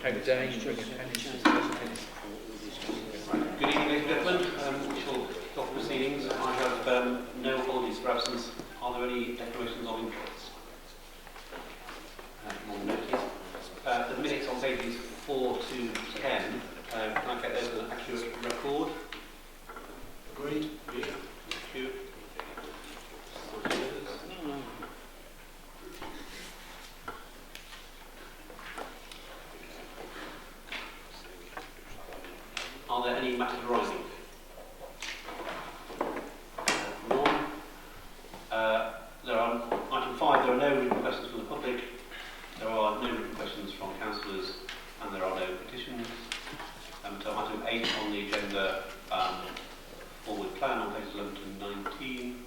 take the day, bring a tennis. Good evening, ladies and gentlemen. We shall kick off proceedings. I have no apologies for absence. Are there any declarations of interest? None noted. The minutes on pages 4 to 10. Can I get those as an accurate record? Agreed? Yeah. Thank you. Are there any matters arising? None. There are, item 5, there are no written questions from the public, there are no written questions from councillors, and there are no petitions. So item 8 on the agenda, forward plan on pages 11 to 19.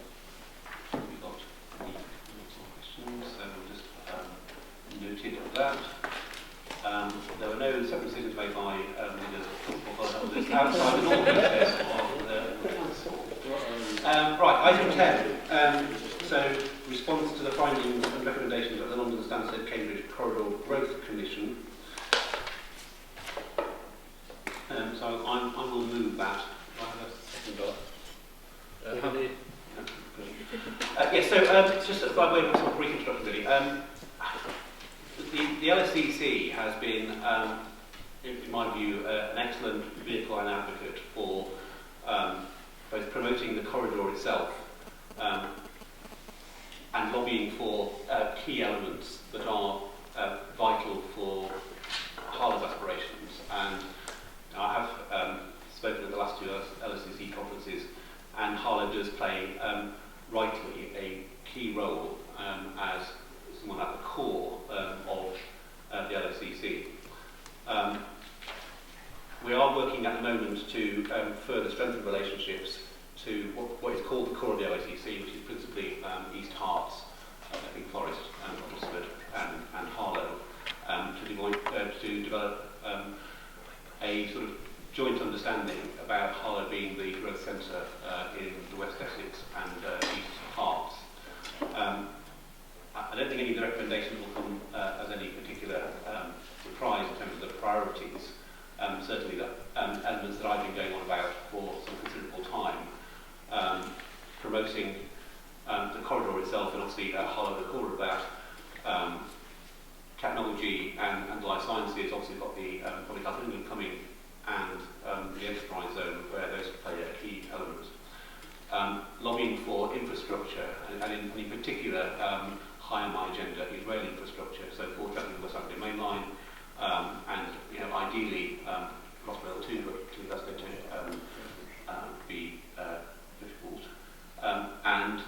We've got any questions, so we'll just noted that. There were no separate decisions made by leaders outside the normal process of the council. Right, item 10. So, response to the findings and recommendations of the London Stansted Cambridge Corridor Growth Commission. So I will move that. Do I have a second? Yes, so just by way of a brief introduction, really. The LSCC has been, in my view, an excellent vehicle and advocate for both promoting the corridor itself and lobbying for key elements that are vital for Harlow's aspirations. And I have spoken at the last two LSCC conferences, and Harlow does play, rightly, a key role as someone at the core of the LSCC. We are working at the moment to further strengthen relationships to what is called the core of the LSCC, which is principally East Herts, Epping Forest, Oxford and Harlow, to develop a sort of joint understanding about Harlow being the growth centre in the West Essex and East Herts. I don't think any of the recommendations will come as any particular surprise in terms of the priorities. Certainly the elements that I've been going on about for some considerable time, promoting the corridor itself, and obviously Harlow at the core of that, technology and life sciences. Obviously got the public health England coming, and the enterprise zone, where those play a key element. Lobbying for infrastructure, and in particular, high on my agenda is rail infrastructure, so for travelling the West Anglia Main Line, and ideally Crossrail 2, but that's going to be difficult. And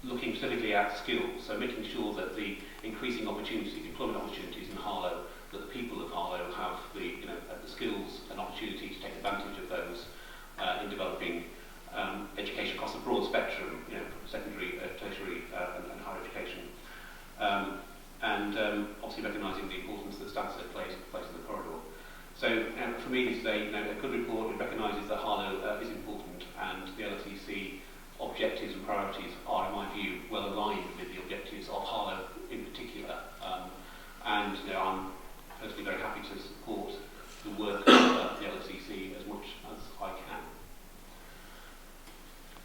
looking specifically at skills, so making sure that the increasing opportunities, employment opportunities in Harlow, that the people of Harlow have the skills and opportunity to take advantage of those in developing education across a broad spectrum, secondary, tertiary, and higher education, and obviously recognising the importance that Stansted plays in the corridor. So for me, this is a good report. It recognises that Harlow is important, and the LSCC objectives and priorities are, in my view, well aligned with the objectives of Harlow in particular. And I'm personally very happy to support the work of the LSCC as much as I can.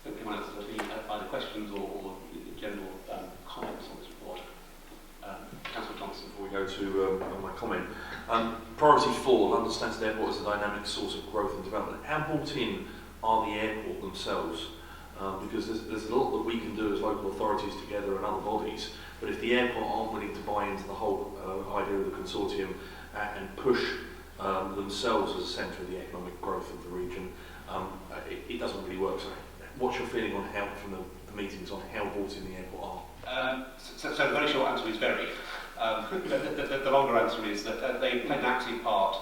Anyone else has any either questions or general comments on this report? Councillor Johnson. Before we go to my comment, priority 4, London Stansted Airport is a dynamic source of growth and development. How bought in are the airport themselves? Because there's a lot that we can do as local authorities together and other bodies, but if the airport aren't willing to buy into the whole idea of the consortium and push themselves as a centre of the economic growth of the region, it doesn't really work. So what's your feeling on how, from the meetings, on how bought in the airport are? So the very short answer is very. The longer answer is that they played an active part,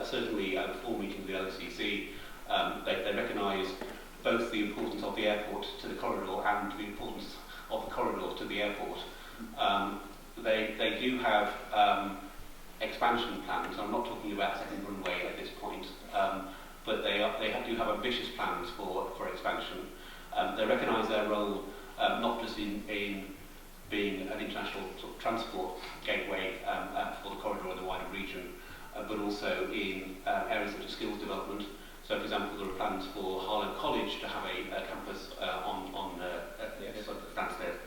certainly at the full meeting of the LSCC. They recognise both the importance of the airport to the corridor and the importance of the corridor to the airport. They do have expansion plans. I'm not talking about second runway at this point, but they do have ambitious plans for expansion. They recognise their role not just in being an international sort of transport gateway for the corridor and the wider also in areas such as skills development. So, for example, there are plans for Harlow College to have a campus on Stansted.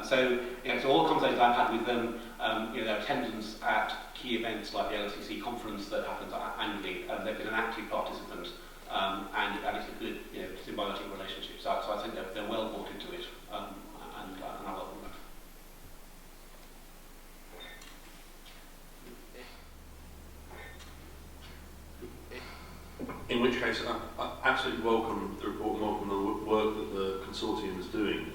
So all the conversations I've had with them, their attendance at key events like the LSEC conference that happens annually, they've been an active participant, and it's a good, symbiotic relationship. So I think they're well bought into it, and I welcome that. In which case, I absolutely welcome the report and welcome the work that the consortium is doing.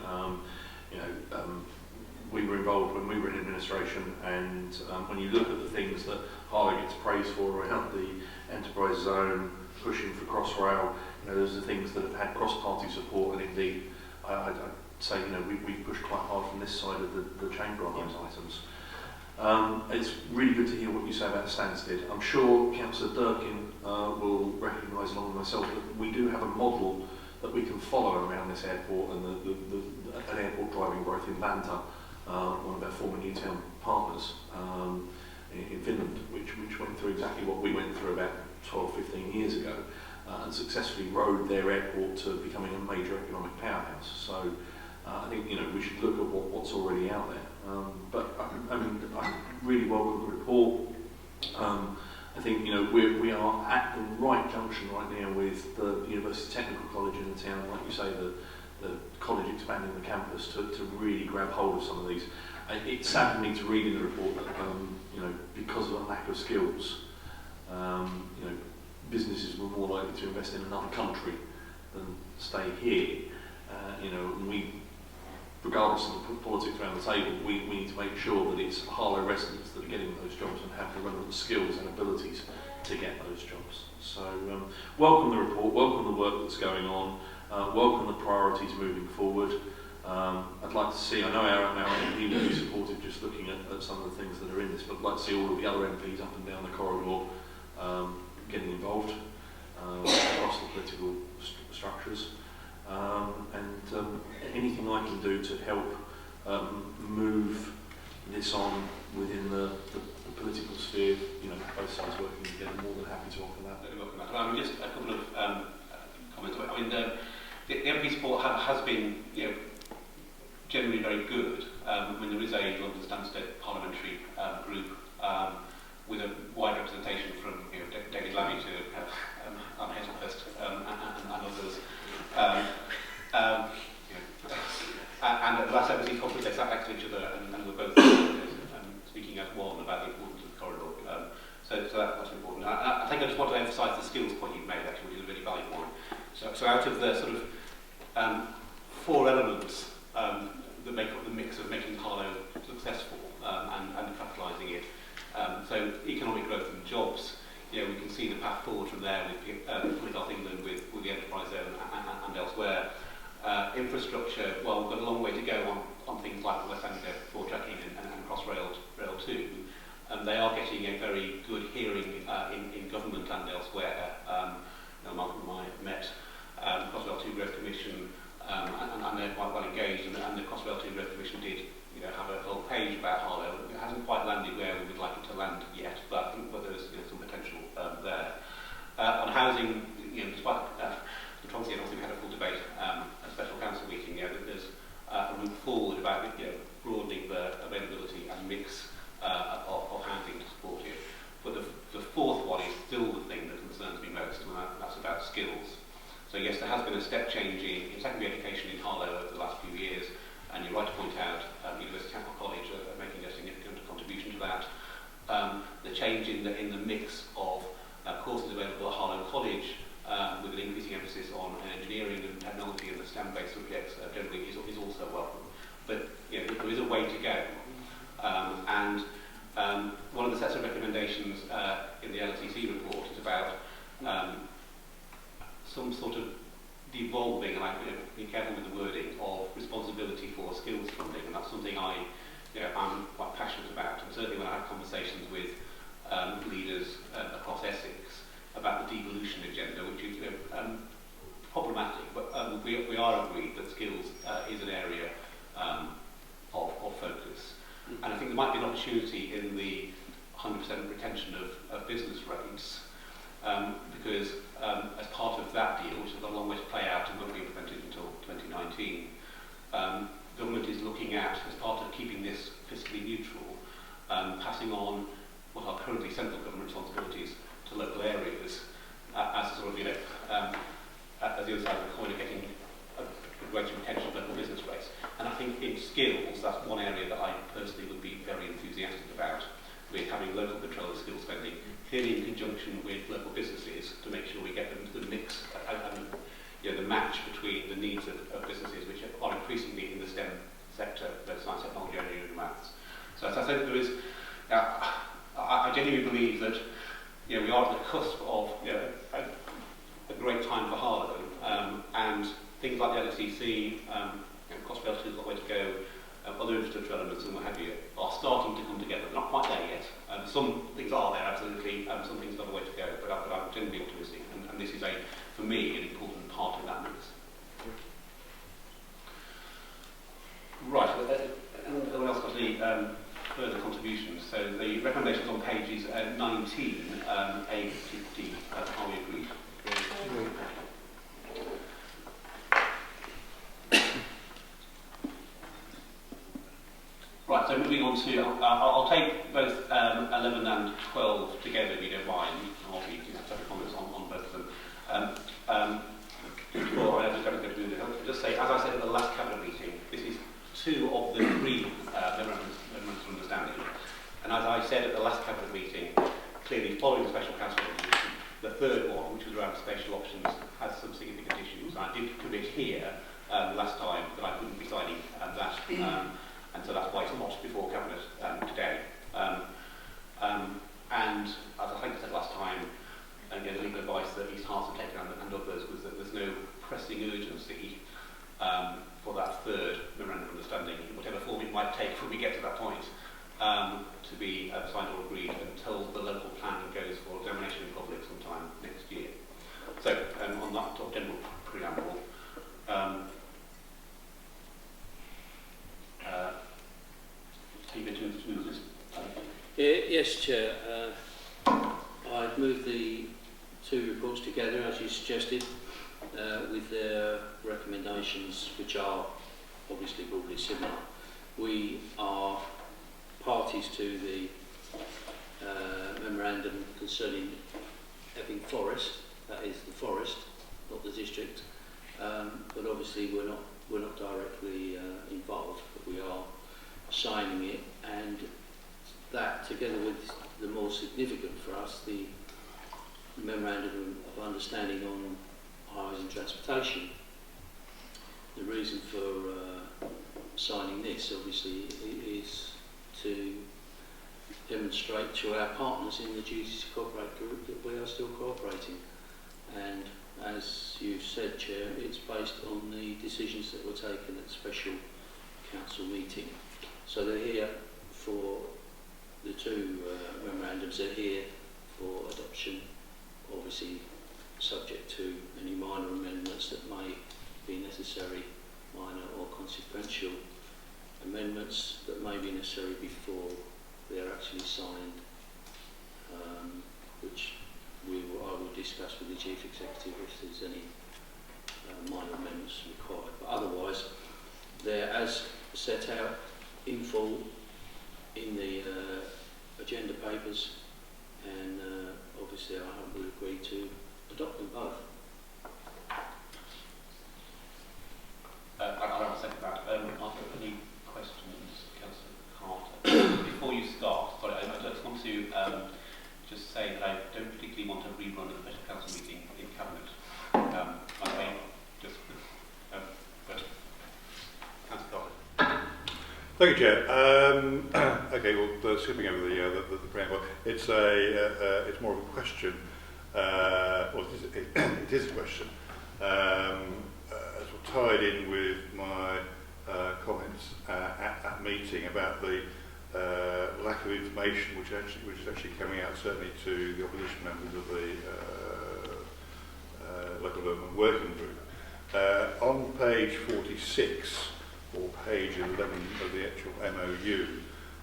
We were involved when we were in administration, and when you look at the things that Harlow gets praised for around the enterprise zone, pushing for Crossrail, those are things that have had cross-party support, and indeed, I'd say, we pushed quite hard from this side of the chamber on those items. It's really good to hear what you say about Stansted. I'm sure Councillor Durkin will recognise, along with myself, that we do have a model that we can follow around this airport and an airport driving growth in Vantaa, one of our former Newtown partners in Finland, which went through exactly what we went through about 12, 15 years ago, and successfully rode their airport to becoming a major economic powerhouse. So I think we should look at what's already out there. But I really welcome the report. I think we are at the right junction right now with the University Technical College in the town, like you say, the college expanding the campus to really grab hold of some of these. It saddened me to read in the report that because of a lack of skills, businesses were more likely to invest in another country than stay here. We, regardless of the politics around the table, we need to make sure that it's Harlow residents that are getting those jobs and have the relevant skills and abilities to get those jobs. So welcome the report, welcome the work that's going on, welcome the priorities moving forward. I'd like to see, I know our MP will be supportive just looking at some of the things that are in this, but I'd like to see all of the other MPs up and down the corridor getting involved across the political structures. And anything I can do to help move this on within the political sphere, both sides working together, more than happy to offer that. Just a couple of comments. I mean, the MP support has been, generally very good. There is a London Stansted parliamentary group with a wide representation from David Lammy to Anne Hazelhurst and others. And at the last MSC conference, they sat next to each other and were both speaking as one about the importance of the corridor. So that's important. I think I just want to emphasise the skills point you've made, actually, which is a really valuable one. So out of the sort of four elements that make up the mix of making Harlow successful and capitalising it, so economic growth and jobs, we can see the path forward from there with North England, with the enterprise zone and elsewhere. Infrastructure, well, we've got a long way to go on things like the West Anglia for tracking and Crossrail 2. They are getting a very good hearing in government and elsewhere. Malcolm and I met the Crossrail 2 Growth Commission, and they're quite well engaged. And the Crossrail 2 Growth Commission did have a whole page about Harlow. It hasn't quite landed where we would like it to land yet, but I think there's some potential there. On housing, despite the controversy, and also we had a full debate, a special council meeting, there's a route forward about broadening the availability and mix of housing to support it. But the fourth one is still the thing that concerns me most, and that's about skills. So yes, there has been a step change in secondary education in Harlow over the last few years, and you're right to point out University Technical College are making a significant contribution to that. The change in the mix of courses available at Harlow College, with an increasing emphasis on engineering and technology and the STEM-based subjects generally is also welcome. But there is a way to go. And one of the sets of recommendations in the LSEC report is about some sort of devolving, and I be careful with the wording, of responsibility for skills funding, and that's something I'm quite passionate about. And certainly when I have conversations with leaders across Essex about the devolution agenda, which is problematic, but we are agreed that skills is an area of focus. And I think there might be an opportunity in the £100 90% retention of business rates, because as part of that deal, which has got a long way to play out and won't be implemented until 2019, government is looking at, as part of keeping this fiscally neutral, passing on what are currently central government responsibilities to local areas as a sort of, at the other side of the coin of getting a greater retention of local business rates. And I think in skills, that's one area that I personally would be very enthusiastic about, with having local control of skill spending, clearly in conjunction with local businesses to make sure we get the mix and the match between the needs of businesses, which are increasingly in the STEM sector, both science, technology, engineering and maths. So as I said, there is, I genuinely believe that we are at the cusp of a great time for Harlow, and things like the LSEC, cost relative, got a way to go, other infrastructure elements and what have you, are starting to come together. Not quite there yet. Some things are there, absolutely, some things got a way to go, but I'm genuinely optimistic, and this is, for me, an important part of that mix. Right, anyone else got any further contributions? So the recommendations on pages 19, A to D, are we agreed? Right, so moving on to, I'll take both 11 and 12 together, if you don't mind. I'll be several comments on both of them. Before I just just say, as I said at the last Cabinet meeting, this is two of the three memorandums of understanding. And as I said at the last Cabinet meeting, clearly following the Special Council resolution, the third one, which was around spatial options, has some significant issues. And I did commit here last time that I wouldn't be signing that. And so that's why it's not before Cabinet today. And as I think I said last time, and the legal advice that East Hearts have taken and others was that there's no pressing urgency for that third memorandum of understanding, whatever form it might take when we get to that point, to be signed or agreed until the local plan goes for examination in public sometime next year. So on that sort of general preamble, are you going to move this? Yes, Chair. I'd move the two reports together, as you suggested, with their recommendations, which are obviously broadly similar. We are parties to the memorandum concerning Epping Forest. That is the forest, not the district. But obviously we're not directly involved, but we are signing it, and that, together with the more significant for us, the memorandum of understanding on highways and transportation. The reason for signing this, obviously, is to demonstrate to our partners in the Duties to Cooperate group that we are still cooperating. And as you said, Chair, it's based on the decisions that were taken at the special council meeting. So they're here for the two memorandums. They're here for adoption, obviously subject to any minor amendments that may be necessary, minor or consequential amendments that may be necessary before they're actually signed, which I will discuss with the Chief Executive if there's any minor amendments required. But otherwise, they're as set out in full in the agenda papers, and obviously I humbly agree to adopt them both. I'll second that. Are there any questions, Councillor Carter? Before you start, sorry, I just want to just say that I don't particularly want to rerun a special council meeting in Cabinet. I may just, but Councillor Carter. Thank you, Chair. Okay, well, skipping over the preamble, it's more of a question. Well, it is a question. It's tied in with my comments at that meeting about the lack of information which is actually coming out, certainly to the opposition members of the local development working group. On page 46, or page 11 of the actual MOU,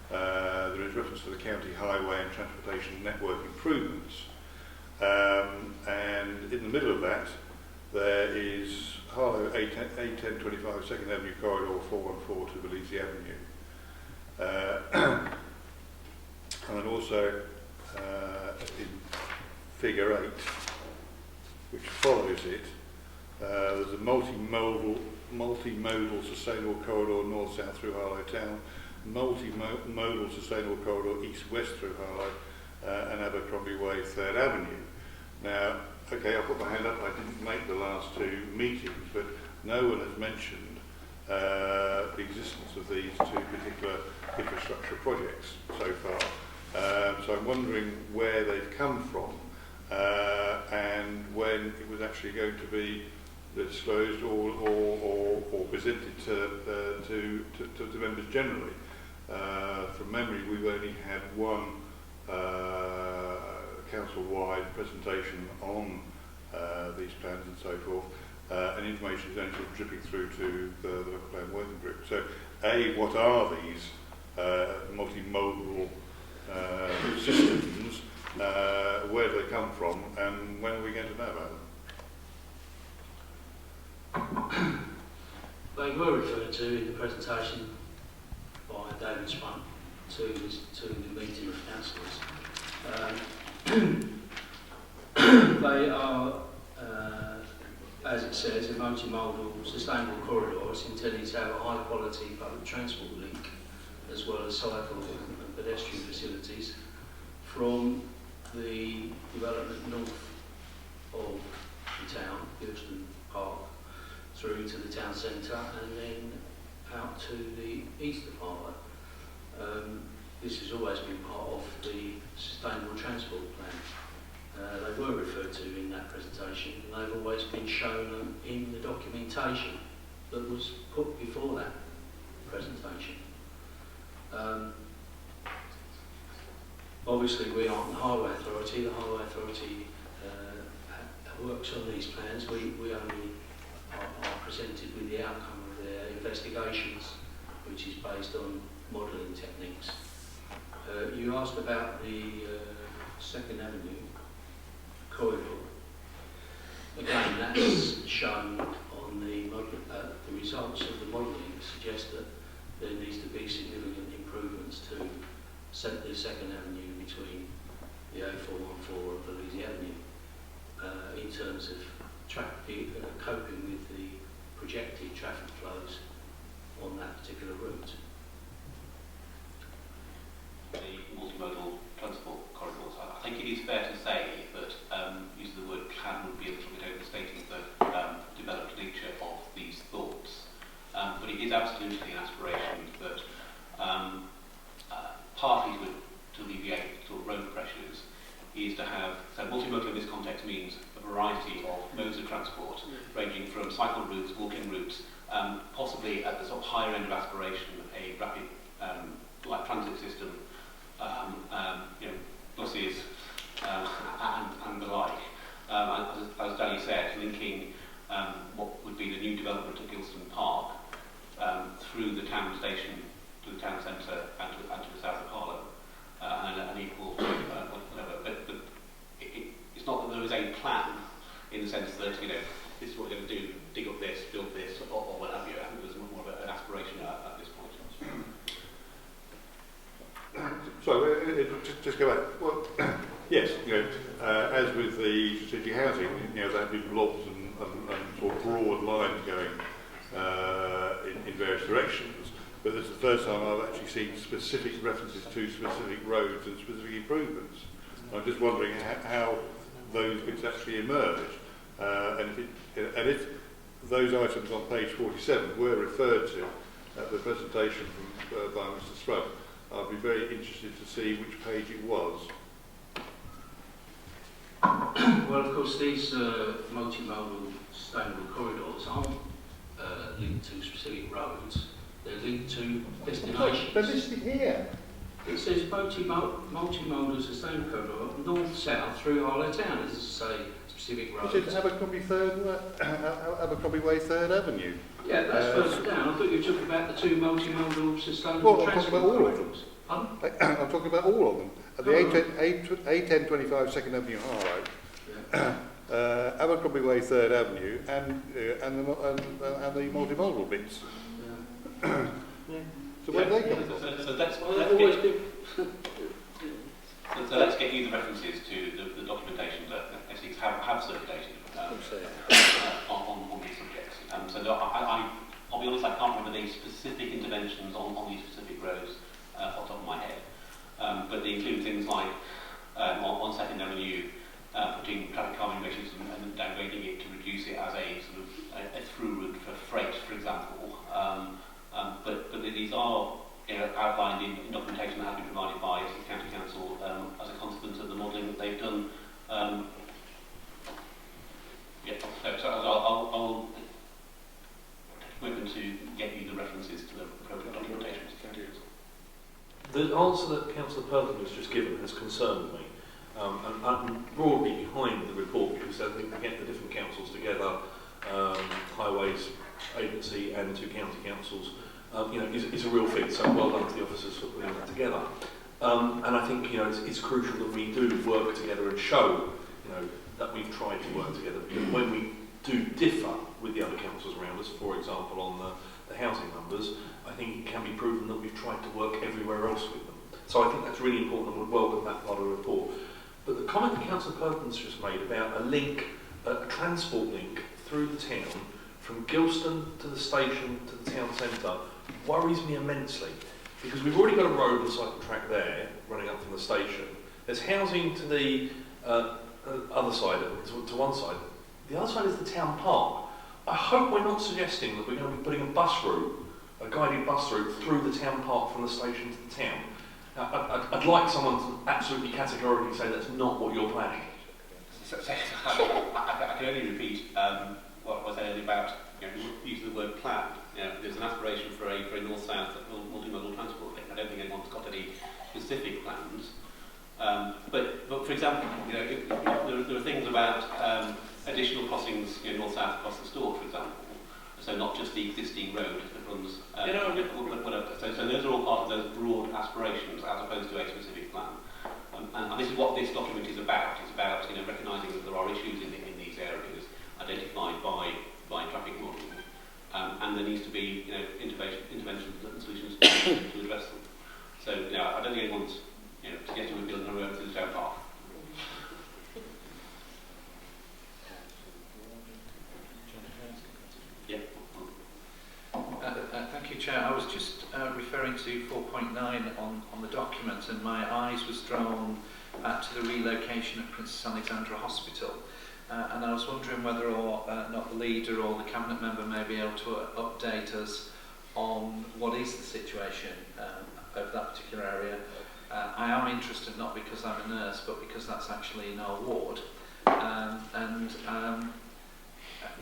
there is reference to the county highway and transportation network improvements. And in the middle of that, there is Harlow A1025 Second Avenue Corridor 414 to Belize Avenue. And then also in figure 8, which follows it, there's a multimodal sustainable corridor north-south through Harlow Town, multimodal sustainable corridor east-west through Harlow, and Abercrombie Way, 3rd Avenue. Now, okay, I'll put my hand up, I didn't make the last two meetings, but no one has mentioned the existence of these two particular infrastructure projects so far. So I'm wondering where they've come from and when it was actually going to be disclosed or presented to members generally. From memory, we've only had one council-wide presentation on these plans and so forth, and information is only sort of dripping through to the local plan working group. So, A, what are these multimodal systems, where do they come from, and when are we going to know about them? They were referred to in the presentation by David Spunk to the meeting of councillors. They are, as it says, a multimodal sustainable corridor. It's intended to have a high quality public transport link as well as cycle and pedestrian facilities from the development north of the town, Gilston Park, through to the town centre and then out to the east of Harlow. This has always been part of the sustainable transport plan. They were referred to in that presentation, and they've always been shown in the documentation that was put before that presentation. Obviously, we aren't the Highway Authority. The Highway Authority works on these plans. We only are presented with the outcome of their investigations, which is based on modelling techniques. You asked about the Second Avenue corridor. Again, that's shown on the results of the modelling suggest that there needs to be significant improvements to the Second Avenue between the A414 and Belize Avenue in terms of coping with the projected traffic flows on that particular route. The multimodal transport corridors, I think it is fair to say that using the word plan would be a little bit overstating the developed nature of these thoughts. But it is absolutely an aspiration that partly to alleviate sort of road pressures is to have, so multimodal in this context means a variety of modes of transport, ranging from cycle routes, walking routes, possibly at the sort of higher end of aspiration, a rapid light transit system, buses and the like. As Danny said, linking what would be the new development at Gilston Park through the town station to the town centre and to the south of Harlow, and an equal whatever. But it's not that there is a plan in the sense that this is what we're going to do, dig up this, build this, or what have you. I think there's more of an aspiration at this point. So, just go back. Well, yes, as with the strategic housing, there have been blobs and sort of broad lines going in various directions. But this is the first time I've actually seen specific references to specific roads and specific improvements. I'm just wondering how those bits actually emerge, and if those items on page 47 were referred to at the presentation by Mr. Scrub, I'd be very interested to see which page it was. Well, of course, these multimodal sustainable corridors aren't linked to specific roads. They're linked to destinations. They're listed here. It says multimodal sustainable corridor north-south through Harlow Town. It doesn't say specific roads. It says Abercrombie Way, 3rd Avenue. Yeah, that's further down. I thought you were talking about the two multimodal sustainable transport corridors. Pardon? I'm talking about all of them. At the A1025 Second Avenue Harlow, Abercrombie Way 3rd Avenue, and the multimodal bits. Yeah. So where do they come from? So let's get you the references to the documentation that SEs have circulated on these subjects. So I'll be honest, I can't remember the specific interventions on these specific roads off the top of my head. But they include things like on Second Avenue, putting traffic calming measures and downgrading it to reduce it as a sort of a through route for freight, for example. But these are outlined in documentation that has been provided by the County Council as a consequence of the modelling that they've done. So I'll take a moment to get you the references to the appropriate documentation. The answer that Councillor Perkin has just given has concerned me. And I'm broadly behind the report because I think to get the different councils together, Highways Agency and two county councils, is a real feat. So well done to the officers for putting that together. And I think it's crucial that we do work together and show that we've tried to work together. Because when we do differ with the other councils around us, for example on the housing numbers, I think it can be proven that we've tried to work everywhere else with them. So I think that's really important and would welcome that part of the report. But the comment that Councillor Perkins just made about a transport link through the town from Gilston to the station to the town centre worries me immensely, because we've already got a road and cycle track there running up from the station. There's housing to the other side, to one side. The other side is the town park. I hope we're not suggesting that we're going to be putting a guided bus route through the town park from the station to the town. I'd like someone to absolutely categorically say that's not what you're planning. I can only repeat what I said earlier about using the word plan. There's an aspiration for a north-south multimodal transport link. I don't think anyone's got any specific plans. But for example, there are things about additional crossings north-south across the Stork, for example. So not just the existing road that runs. So those are all part of those broad aspirations as opposed to a specific plan. And this is what this document is about. It's about recognising that there are issues in these areas identified by traffic modelling, and there needs to be interventions and solutions to address them. So I don't think anyone's suggesting we're building a road through the town park. Yeah. Thank you, Chair. I was just referring to 4.9 on the document, and my eyes was drawn to the relocation of Princess Alexandra Hospital. And I was wondering whether or not the leader or the cabinet member may be able to update us on what is the situation of that particular area. I am interested not because I'm a nurse, but because that's actually in our ward.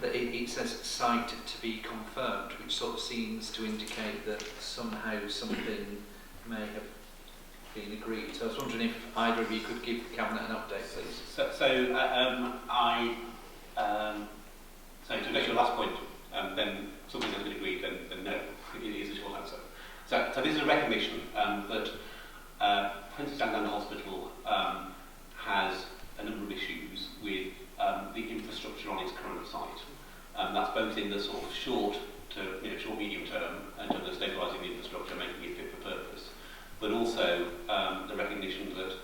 It says site to be confirmed, which sort of seems to indicate that somehow something may have been agreed. So I was wondering if either of you could give the Cabinet an update, please. So to address your last point, then something has been agreed, then no, it is a short answer. So this is a recognition that Princess Alexandra Hospital has a number of issues with the infrastructure on its current site. That's both in the sort of short medium term in terms of stabilising the infrastructure, making it fit for purpose, but also the recognition that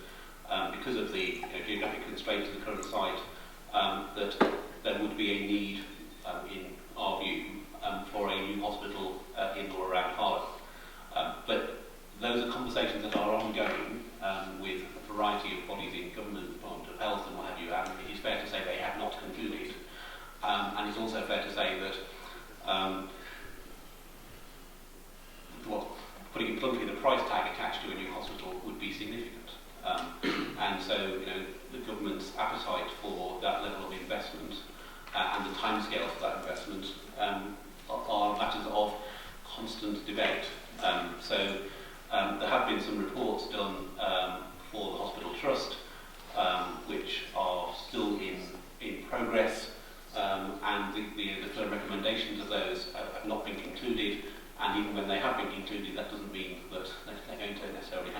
because of the geographic constraints of the current site, that there would be a need, in our view, for a new hospital in or around Harlow. But those are conversations that are ongoing with a variety of bodies in government, Department of Health and what have you, and it is fair to say they have not concluded. And it's also fair to say that, putting it bluntly, the price tag attached to a new hospital would be significant. And so, the government's appetite for that level of investment and the timescale for that investment are matters of constant debate. So there have been some reports done for the Hospital Trust, which are still in progress, and the firm recommendations of those have not been concluded. And even when they have been concluded, that doesn't mean that they're going to necessarily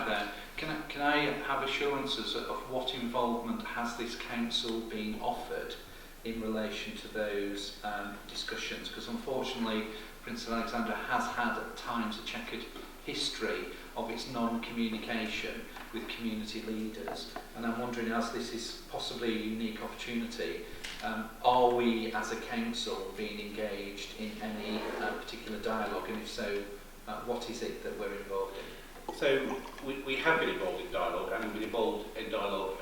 there. Can I have assurances of what involvement has this council been offered in relation to those discussions? Because unfortunately, Prince Alexandra has had at times a checkered history of its non-communication with community leaders, and I'm wondering, as this is possibly a unique opportunity, are we as a council being engaged in any particular dialogue, and if so, what is it that we're involved in? So we have been involved in dialogue, and we've been involved in dialogue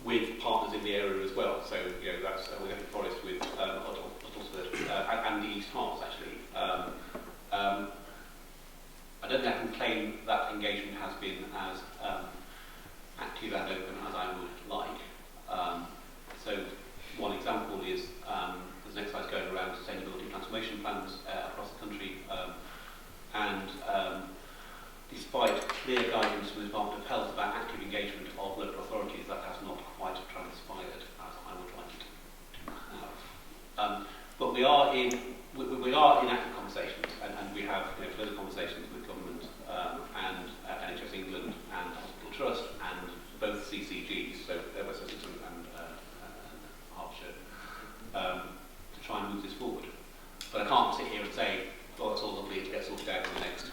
with partners in the area as well. So that's we're going to Forest with and the East Hearts actually. I don't think I can claim that engagement has been as active and open as I would like. So one example is there's an exercise going around sustainability transformation plans across the country, and despite clear guidance from the Department of Health about active engagement of local authorities, that has not quite transpired as I would like it to have. But we are in active conversations, and we have further conversations with government and NHS England and Hospital Trust and both CCGs, so West Sussex and Hertfordshire, to try and move this forward. But I can't sit here and say, well, it's all lovely to get sorted out in the next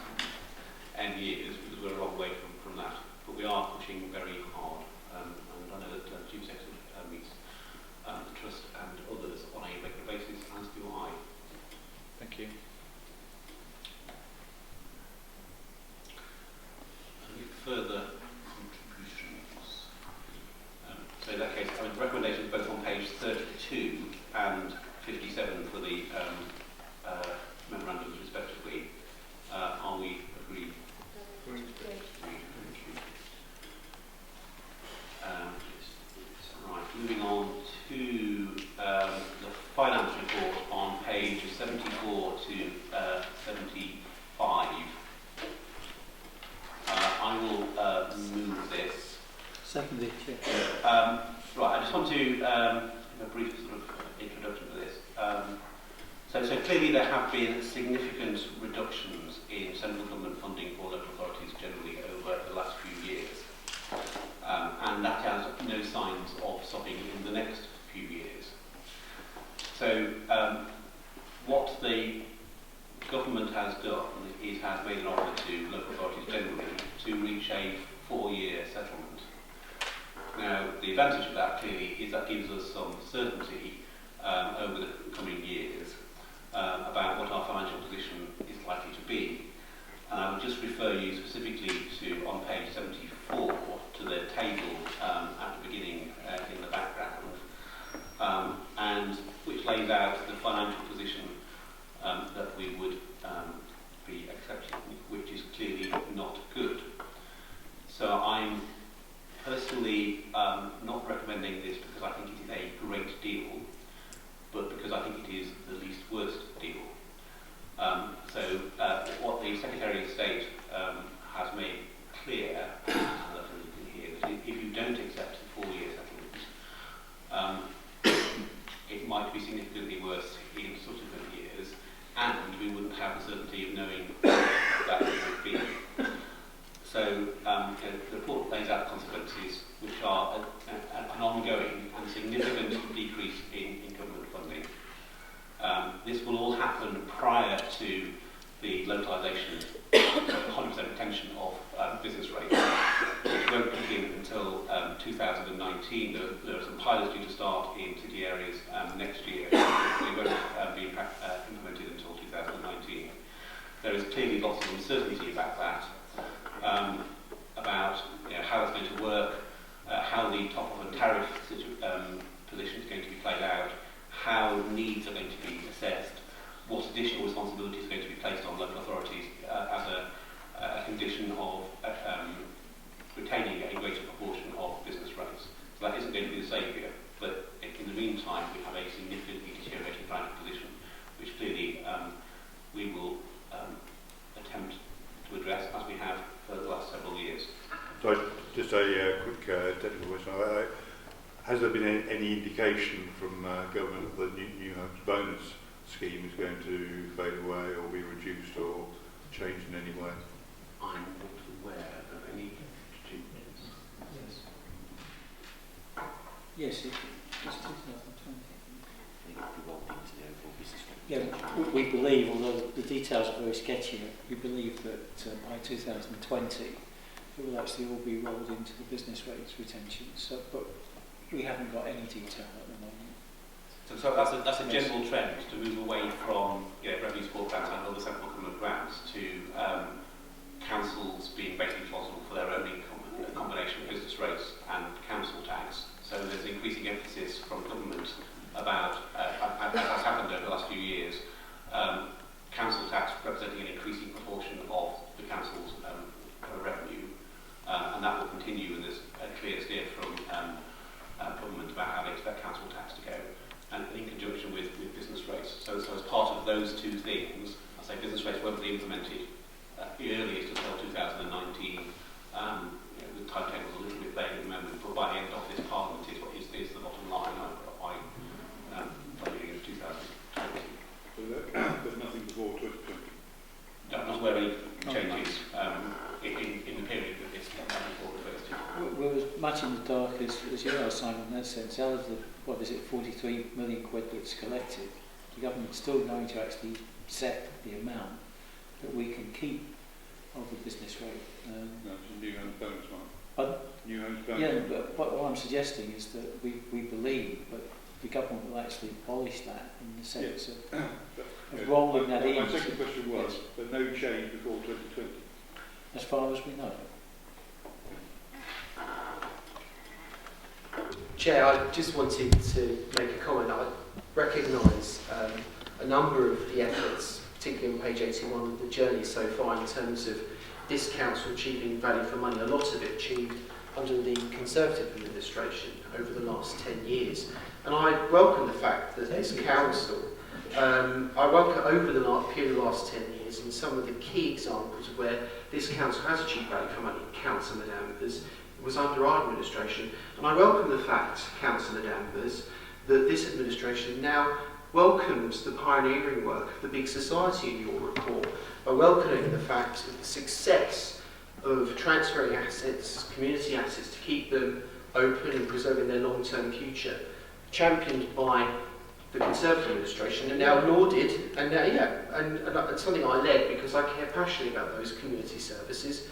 N years, because we're a long way from that. But we are pushing very hard, and I know that the Chief Secretary meets the Trust and others on a regular basis, as do I. Thank you. Any further contributions? So in that case, recommendations both on page 32 and 57 for the memorandums respectively. Are we agreed? Right, moving on to the finance report on page 74 to 75. I will move this. Seconded, Right, I just want to give a brief sort of introduction to this. So clearly there have been significant reductions in central government funding for local authorities generally over the last few years. And that has no signs of stopping in the next few years. So what the government has done is has made an offer to local authorities generally to reach a 4-year settlement. Now, the advantage of that clearly is that gives us some certainty over the coming years about what our financial position is likely to be. And I would just refer you specifically to, on page 74, to the table at the beginning in the background, and which lays out the financial position that we would be accepting, which is clearly not good. So I'm personally not recommending this because I think it is a great deal, but because I think it is the least worst deal. So what the Secretary of State has made clear, and that you can hear, that if you don't accept the 4-year settlement, it might be significantly worse in subsequent years, and we wouldn't have the certainty of knowing that it would be. So the report lays out consequences which are an ongoing and significant decrease in government funding. This will all happen prior to the localisation, 100% retention of business rates, which won't begin until 2019. There are some pilots due to start in city areas next year. They won't be implemented until 2019. There is clearly lots of uncertainty about that, about how it's going to work, how the top of a tariff position is going to be played out, how needs are going to be assessed, what additional responsibilities are going to be placed on local authorities as a condition of retaining a greater proportion of business rates. So that isn't going to be the saviour, but in the meantime we have a significantly deteriorating financial position, which clearly we will attempt to address as we have for the last several years. So just a quick technical question. Has there been any indication from government that the new homes bonus scheme is going to fade away or be reduced or changed in any way? I'm not aware of any changes. Yes, it's 2020. Yeah, we believe, although the details are very sketchy, we believe that by 2020 it will actually all be rolled into the business rates retention. So, but we haven't got any detail at the moment. So that's a general trend to move away from revenue support grants and other central government grants to councils being basically responsible for their own income, a combination of business rates and council tax. So there's an increasing emphasis from government about, as has happened over the last few years, council tax representing an increasing proportion of the council's revenue, and that will continue, and there's a clear steer from government about how they expect council tax to go, and in conjunction with business rates. So as part of those two things, I say business rates won't be implemented the earliest until 2019. The timetable's a little bit vague at the moment, but by the end of this Parliament is the bottom line by budgeting of 2020. So there's nothing before 2020. Don't know where any changes in the period that this report refers to. We're as much in the dark as you are, Simon, in that sense. Out of the, 43 million quid that's collected, the government's still going to actually set the amount that we can keep of the business rate. No, it's a new homes bonus, Mark. But, New homes bonus. yeah, but what I'm suggesting is that we believe that the government will actually abolish that in the sense of rolling that in. My second question was, yes, but no change before 2020. as far as we know. Chair, I just wanted to make a comment. I recognise a number of the efforts, particularly on page 81 of the journey so far in terms of discounts for achieving value for money. A lot of it achieved under the Conservative administration over the last 10 years. And I welcome the fact that this council, I welcome over the period of the last 10 years, and some of the key examples of where this council has achieved value for money, Councillor Danvers, was under our administration. And I welcome the fact, Councillor Danvers, that this administration now welcomes the pioneering work of the big society in your report by welcoming the fact of the success of transferring assets, community assets, to keep them open and preserving their long-term future, championed by the Conservative administration and now lauded, and it's something I led because I care passionately about those community services.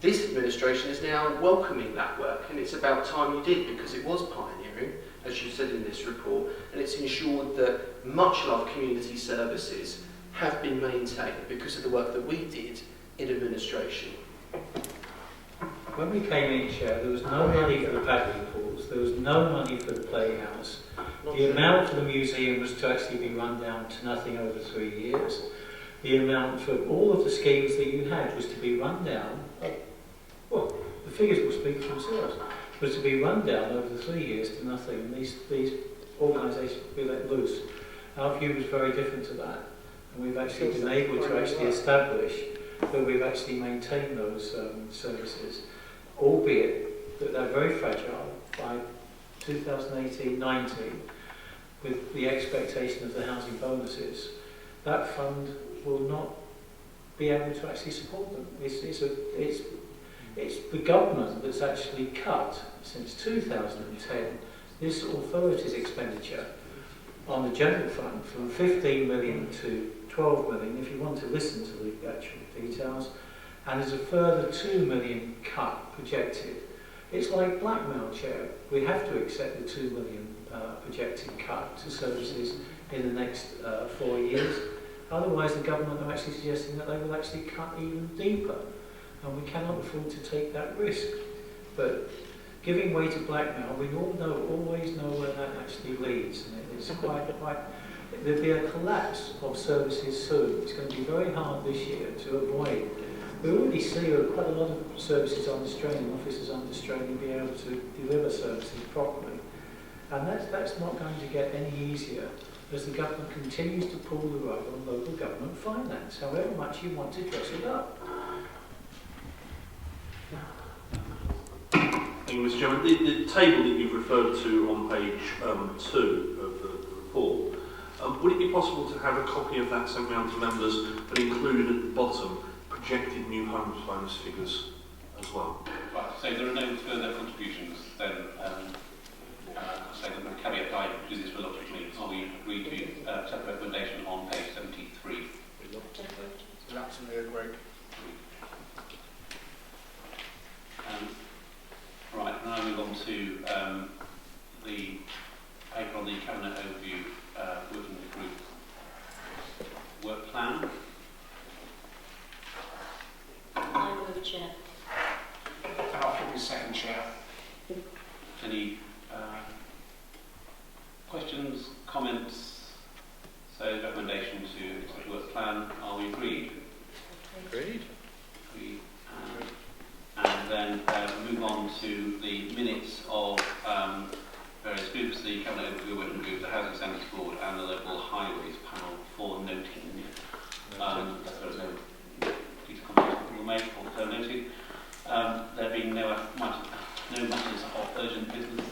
This administration is now welcoming that work, and it's about time you did, because it was pioneering, as you said in this report, and it's ensured that much loved community services have been maintained because of the work that we did in administration. When we came in, Chair, there was no money for the paddling pools, there was no money for the playhouse. The amount for the museum was to actually be run down to nothing over 3 years. The amount for all of the schemes that you had was to be run down, well, the figures will speak for themselves, was to be run down over the 3 years to nothing, and these organisations would be let loose. Our view was very different to that, and we've actually been able to actually establish that we've actually maintained those services, albeit that they're very fragile by 2018-19, with the expectation of the housing bonuses. That fund will not be able to actually support them. It's the government that's actually cut, since 2010, this authority's expenditure on the general fund from 15 million to 12 million, if you want to listen to the actual details, and there's a further 2 million cut projected. It's like blackmail, Chair. We have to accept the 2 million projected cut to services in the next 4 years. Otherwise, the government are actually suggesting that they will actually cut even deeper, and we cannot afford to take that risk. But giving way to blackmail, we all always know where that actually leads, and it's quite there'll be a collapse of services soon. It's going to be very hard this year to avoid. We already see quite a lot of services under strain, officers under strain, and be able to deliver services properly. And that's not going to get any easier as the government continues to pull the rug on local government finance, however much you want to dress it up. Thank you, Mr. Chairman. The table that you've referred to on page 2 of the report, would it be possible to have a copy of that sent round to members but included at the bottom projected new homes bonus figures as well. Right, so there are no further contributions, then say that the caveat I do this reluctantly. Are we agreed to accept the recommendation on page 73? Absolutely agree. Right, now I move on to the paper on the Cabinet Overview Working Group Work Plan. I move, Chair. And I'll give you second, Chair. Any questions, comments? So recommendation to accept the work plan, are we agreed? Agreed. Agreed. And then move on to the minutes of various groups, the Cabinet Overview Working Group, the Housing Standards Board and the Local Highways Panel for noting. There is no piece of comment will make or so noted. There being no matters of urgent business